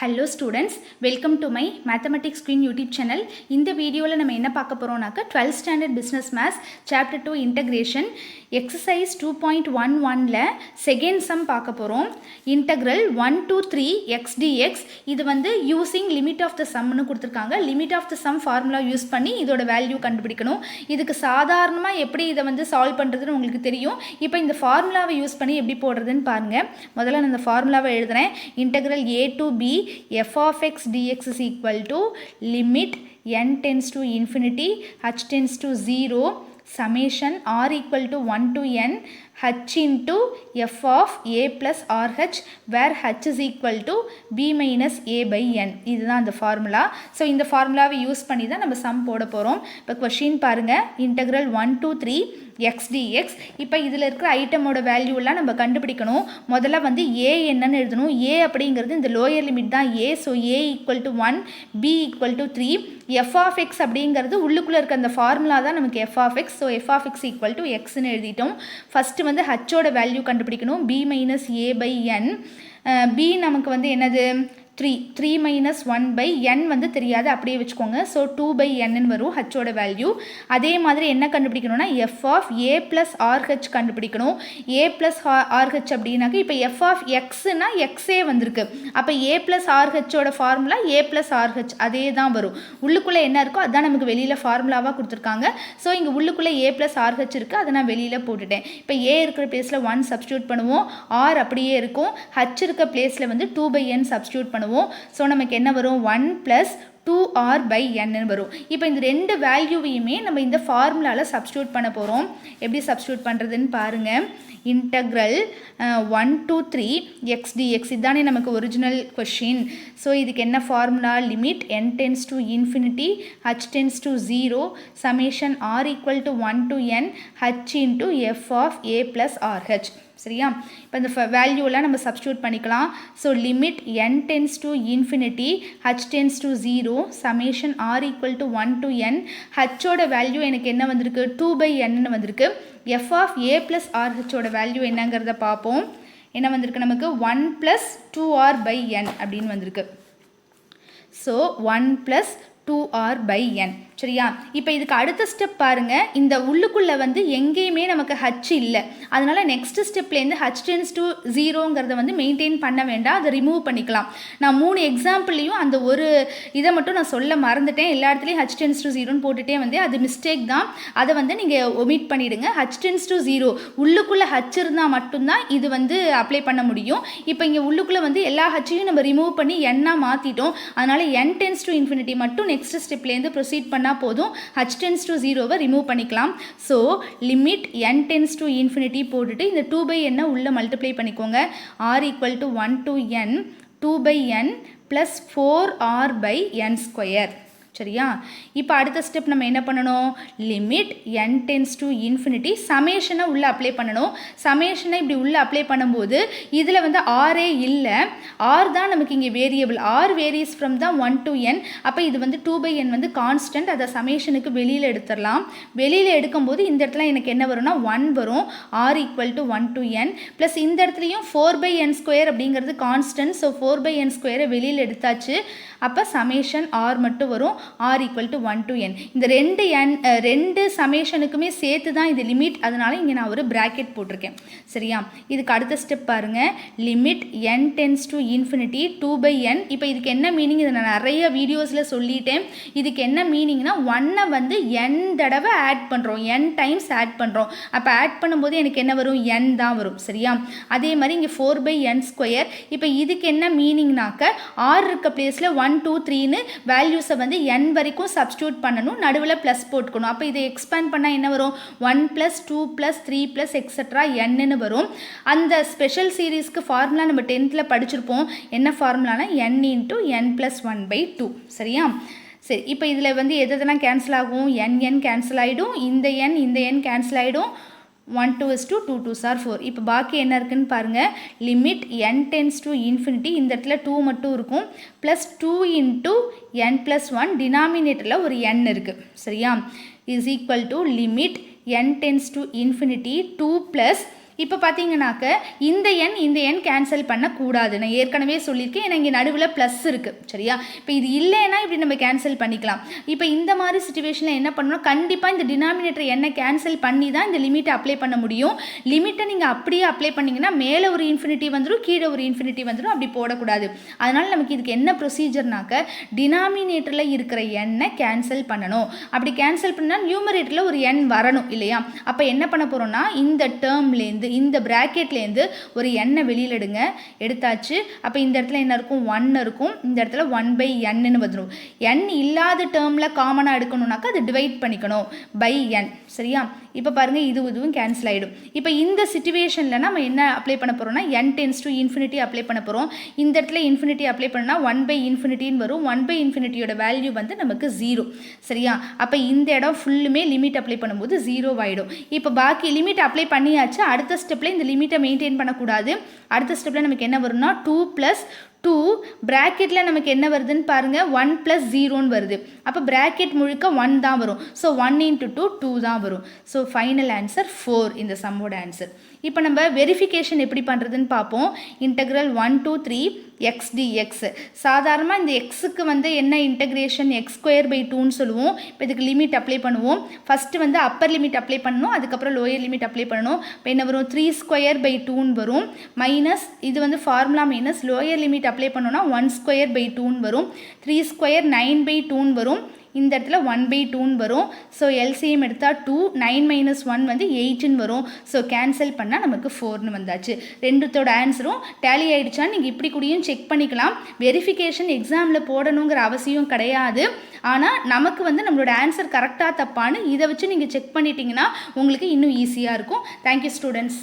Hello students, welcome to my Mathematics Queen YouTube channel. இந்த வீடியோவில் நம்ம என்ன பார்க்க போகிறோம்னாக்க 12th standard business maths chapter 2 integration exercise 2.11ல second sum பார்க்க போகிறோம். integral 1 to 3 x dx இது வந்து using limit of the sumனு கொடுத்துருக்காங்க. limit of the sum formula use பண்ணி இதோட வேல்யூ கண்டுபிடிக்கணும். இதுக்கு சாதாரணமாக எப்படி இதை வந்து சால்வ் பண்ணுறதுன்னு உங்களுக்கு தெரியும். இப்போ இந்த ஃபார்முலாவை யூஸ் பண்ணி எப்படி போடுறதுன்னு பாருங்கள். முதல்ல நான் இந்த ஃபார்முலாவை எழுதுகிறேன். integral a to b f of x dx is equal to limit n tends to infinity h tends to 0 summation r equal to 1 to n h into f of a plus rh where h is equal to b minus a by n. இதுதான் அந்த formula. So இந்த ஃபார்முலாவை use பண்ணி தான் நம்ம some போட போகிறோம். இப்போ கொஷின் பாருங்கள், integral 1 to 3 x dx. இப்போ இதில் இருக்கிற ஐட்டமோட வேல்யூலாம் நம்ம கண்டுபிடிக்கணும். முதல்ல வந்து a என்னன்னு எழுதணும். a அப்படிங்கிறது இந்த லோயர் லிமிட் தான் a. So a equal to 1, b equal to 3. f of x அப்படிங்கிறது உள்ளுக்குள்ளே இருக்க அந்த ஃபார்முலா தான் நமக்கு f of x. So f of x equal to xன்னு எழுதிட்டோம். ஃபஸ்ட்டு வந்து ஹச்சோட வேல்யூ கண்டுபிடிக்கணும். b minus a by n. b நமக்கு வந்து என்னது 3 minus 1 by n வந்து தெரியாது, அப்படியே வச்சுக்கோங்க. ஸோ 2 by n வரும் ஹச்சோட வேல்யூ. அதே மாதிரி என்ன கண்டுபிடிக்கணும்னா f of a plus rh கண்டுபிடிக்கணும். a plus rh அப்படின்னாக்க இப்போ f of xனா xே வந்திருக்கு. அப்போ a plus rhோட ஃபார்முலா a plus rh அதே தான் வரும். உள்ளுக்குள்ளே என்ன இருக்கோ அதுதான் நமக்கு வெளியில் ஃபார்முலாவாக கொடுத்துருக்காங்க. ஸோ இங்கே உள்ளுக்குள்ளே a plus rh இருக்குது, அதை நான் வெளியில் போட்டுட்டேன். இப்போ a இருக்கிற பிளேஸில் 1 சப்ஸ்டியூட் பண்ணுவோம், r அப்படியே இருக்கும். h இருக்க பிளேஸில் வந்து 2 by n சப்ஸ்டியூட் பண்ணுவோம். ஸோ நமக்கு என்ன வரும், 1 plus 2r by n வரும். இப்போ இந்த ரெண்டு வேல்யூவையுமே நம்ம இந்த ஃபார்முலாவில் சப்ஸ்டியூட் பண்ண போகிறோம். எப்படி சப்ஸ்டியூட் பண்ணுறதுன்னு பாருங்கள். integral 1 to 3 x dx இதுதானே நமக்கு ஒரிஜினல் கொஷின். ஸோ இதுக்கு என்ன formula, limit n tends to infinity h tends to 0 summation r equal to 1 to n h into f of a plus rh. சரியா? இப்போ இந்த வேல்யூலாம் நம்ம சப்ஸ்டியூட் பண்ணிக்கலாம். So limit n tends to infinity h tends to 0 summation r equal to 1 to n. ஹச்சோட value எனக்கு என்ன வந்திருக்கு, 2 by n வந்திருக்கு. f of a plus rhோட வேல்யூ என்னங்கிறத பார்ப்போம். என்ன வந்திருக்கு நமக்கு, 1 plus 2r by n அப்படின்னு வந்திருக்கு. So 1 plus 2r by n. சரியா? இப்போ இதுக்கு அடுத்த ஸ்டெப் பாருங்கள். இந்த உள்ளுக்குள்ளே வந்து எங்கேயுமே நமக்கு ஹச் இல்லை. அதனால் நெக்ஸ்ட் ஸ்டெப்லேருந்து h tends to 0ங்கிறத வந்து மெயின்டைன் பண்ண வேண்டாம், அதை ரிமூவ் பண்ணிக்கலாம். நான் 3 எக்ஸாம்பிளையும் அந்த ஒரு இதை மட்டும் நான் சொல்ல மறந்துட்டேன். எல்லா இடத்துலையும் h tends to 0ன்னு போட்டுகிட்டே வந்து அது மிஸ்டேக் தான். அதை வந்து நீங்கள் ஒமிட் பண்ணிவிடுங்க. h tends to 0 உள்ளுக்குள்ளே ஹச் இருந்தால் மட்டும்தான் இது வந்து அப்ளை பண்ண முடியும். இப்போ இங்கே உள்ளுக்குள்ளே வந்து எல்லா ஹச்சையும் நம்ம ரிமூவ் பண்ணி n மாற்றிட்டோம். அதனால் n tends to infinity மட்டும் நெக்ஸ்ட் ஸ்டெப்லேருந்து ப்ரொசீட் பண்ணால் போதும். h tends to 0வை ரிமூவ் பண்ணிக்கலாம். So limit n tends to infinity போட்டுட்டு இந்த 2 by n உள்ள மல்டிப்ளை பண்ணிக்கோங்க. r equal to 1 to n 2 by n plus 4r by n square. சரியா? இப்போ அடுத்த ஸ்டெப் நம்ம என்ன பண்ணணும், limit n tends to infinity சமேஷனை உள்ளே அப்ளை பண்ணணும். சமேஷனை இப்படி உள்ளே அப்ளை பண்ணும்போது இதில் வந்து ஆரே இல்லை, ஆர் தான் நமக்கு இங்கே வேரியபிள். ஆர் வேரியஸ் ஃப்ரம் தான் 1 to n. அப்போ இது வந்து 2 by n வந்து கான்ஸ்டன்ட். அதை சமேஷனுக்கு வெளியில் எடுத்துடலாம். வெளியில் எடுக்கும்போது இந்த இடத்துல எனக்கு என்ன வரும்னா 1 வரும். R equal to 1 to n plus இந்த இடத்துலையும் 4 by n ஸ்கொயர் அப்படிங்கிறது கான்ஸ்டன்ட். ஸோ 4 by n ஸ்கொயரை வெளியில் எடுத்தாச்சு. அப்போ சமேஷன் ஆர் மட்டும் வரும். r equal to 1 to n. இந்த ரெண்டு சமேஷனுக்குமே சேர்த்து தான் இது லிமிட். அதனால இங்கே நான் ஒரு பிராக்கெட் போட்டிருக்கேன். சரியா? இதுக்கு அடுத்த ஸ்டெப் பாருங்கள். Limit n tends to infinity 2 by n. இப்போ இதுக்கு என்ன மீனிங், இதை நான் நிறைய வீடியோஸில் சொல்லிட்டேன். இதுக்கு என்ன மீனிங்னா 1 வந்து n தடவை ஆட் பண்ணுறோம், n டைம்ஸ் ஆட் பண்ணுறோம். அப்போ ஆட் பண்ணும்போது எனக்கு என்ன வரும், n தான் வரும். சரியா? அதே மாதிரி இங்கே 4 by n ஸ்கொயர். இப்போ இதுக்கு என்ன மீனிங்னாக்க r இருக்க பிளேஸில் 1 2 3ன்னு வேல்யூஸை வந்து n வரைக்கும் சப்ஸ்டியூட் பண்ணணும், நடுவில் ப்ளஸ் போட்டுக்கணும். அப்போ இதை எக்ஸ்பேண்ட் பண்ணால் என்ன வரும், 1 + 2 + 3 + எக்ஸட்ரா n வரும். அந்த ஸ்பெஷல் சீரீஸ்க்கு ஃபார்முலா நம்ம 10th படிச்சிருப்போம். என்ன ஃபார்முலானா n × n + 1/2. சரியா? சரி, இப்போ இதில் வந்து எதெல்லாம் கேன்சல் ஆகும், n கேன்சல் ஆகிடும், இந்த n கேன்சல் ஆகிடும். 1 2 is 2 2 2s are 4. இப்போ பாக்கி என்ன இருக்குன்னு பாருங்கள். Limit n tends to infinity இந்த இடத்துல 2 மட்டும் இருக்கும். ப்ளஸ் 2 × n + 1 டினாமினேட்டரில் ஒரு n இருக்குது. சரியா? Is equal to limit n tends to infinity 2 + இப்போ பார்த்தீங்கன்னாக்க இந்த எண் கேன்சல் பண்ணக்கூடாது. நான் ஏற்கனவே சொல்லியிருக்கேன். ஏன்னா இங்கே நடுவில் ப்ளஸ் இருக்குது. சரியா? இப்போ இது இல்லைன்னா இப்படி நம்ம கேன்சல் பண்ணிக்கலாம். இப்போ இந்த மாதிரி சுச்சுவேஷனில் என்ன பண்ணணும், கண்டிப்பாக இந்த டினாமினேட்டர் எண்ணை கேன்சல் பண்ணி தான் இந்த லிமிட்டை அப்ளை பண்ண முடியும். லிமிட்டை நீங்கள் அப்படியே அப்ளை பண்ணிங்கன்னா மேலே ஒரு இன்ஃபினிட்டி வந்துடும், கீழே ஒரு இன்ஃபினிட்டி வந்துடும். அப்படி போடக்கூடாது. அதனால் நமக்கு இதுக்கு என்ன ப்ரொசீஜர்னாக்க டினாமினேட்டரில் இருக்கிற எண்ணை கேன்சல் பண்ணணும். அப்படி கேன்சல் பண்ணால் நியூமரேட்டரில் ஒரு எண் வரணும் இல்லையா? அப்போ என்ன பண்ண போகிறோம்னா இந்த டேர்ம்லேருந்து இந்த ப்ராக்கெட்லேருந்து ஒரு எண்ணை வெளியில் எடுத்தாச்சு. அப்போ இந்த இடத்துல என்ன இருக்கும், 1 இருக்கும். இந்த இடத்துல 1/n வந்துடும். n இல்லாத டேர்மில் காமனாக எடுக்கணும்னாக்கா அது டிவைட் பண்ணிக்கணும் பை n. சரியா? இப்போ பாருங்கள் இதுவும் கேன்சல் ஆகிடும். இப்போ இந்த சிச்சுவேஷனில் நம்ம என்ன அப்ளை பண்ண போகிறோம்னா n tends to infinity apply பண்ண போகிறோம். இந்த இடத்துல இன்ஃபினிட்டி அப்ளை பண்ணால் 1/∞ வரும். 1/∞ வேல்யூ வந்து நமக்கு 0. சரியா? அப்போ இந்த இடம் ஃபுல்லுமே லிமிட் அப்ளை பண்ணும்போது 0 ஆகிடும். இப்போ பாக்கி லிமிட் அப்ளை பண்ணியாச்சு. அடுத்த ஸ்டெப்பில் இந்த லிமிட்டை மெயின்டைன் பண்ணக்கூடாது. அடுத்த ஸ்டெப்பில் நமக்கு என்ன வரும்னா 2 + 2 ப்ராக்கெட்டில் நமக்கு என்ன வருதுன்னு பாருங்கள், 1 + 0 வருது. அப்போ ப்ராக்கெட் முழுக்க 1 தான் வரும். ஸோ 1 × 2 2 தான் வரும். ஸோ ஃபைனல் ஆன்சர் 4 இந்த சம்மோட ஆன்சர். இப்போ நம்ம வெரிஃபிகேஷன் எப்படி பண்ணுறதுன்னு பார்ப்போம். Integral 1 to 3 x dx. சாதாரணமாக இந்த எக்ஸுக்கு வந்து என்ன இன்டெகிரேஷன் x²/2ன்னு சொல்லுவோம். இப்போ இதுக்கு லிமிட் அப்ளை பண்ணுவோம். ஃபஸ்ட்டு வந்து அப்பர் லிமிட் அப்ளை பண்ணணும், அதுக்கப்புறம் லோயர் லிமிட் அப்ளை பண்ணணும். இப்போ என்ன வரும், 3²/2ன்னு வரும். மைனஸ் இது வந்து formula minus lower limit apply பண்ணோன்னா 1²/2ன்னு வரும். 3² 9/2ன்னு வரும். இந்த இடத்துல 1/2ன்னு வரும். ஸோ எல்சிஎம் எடுத்தால் 2, 9 - 1 வந்து 8ன்னு வரும். ஸோ கேன்சல் பண்ணால் நமக்கு 4ன்னு வந்தாச்சு. ரெண்டுத்தோட ஆன்சரும் டேலி ஆகிடுச்சான்னு நீங்கள் இப்படி கூடயும் செக் பண்ணிக்கலாம். வெரிஃபிகேஷன் எக்ஸாமில் போடணுங்கிற அவசியம் கிடையாது. ஆனால் நமக்கு வந்து நம்மளோட ஆன்சர் கரெக்டாக தப்பான்னு இதை வச்சு நீங்கள் செக் பண்ணிட்டீங்கன்னா உங்களுக்கு இன்னும் ஈஸியாக இருக்கும். Thank you students.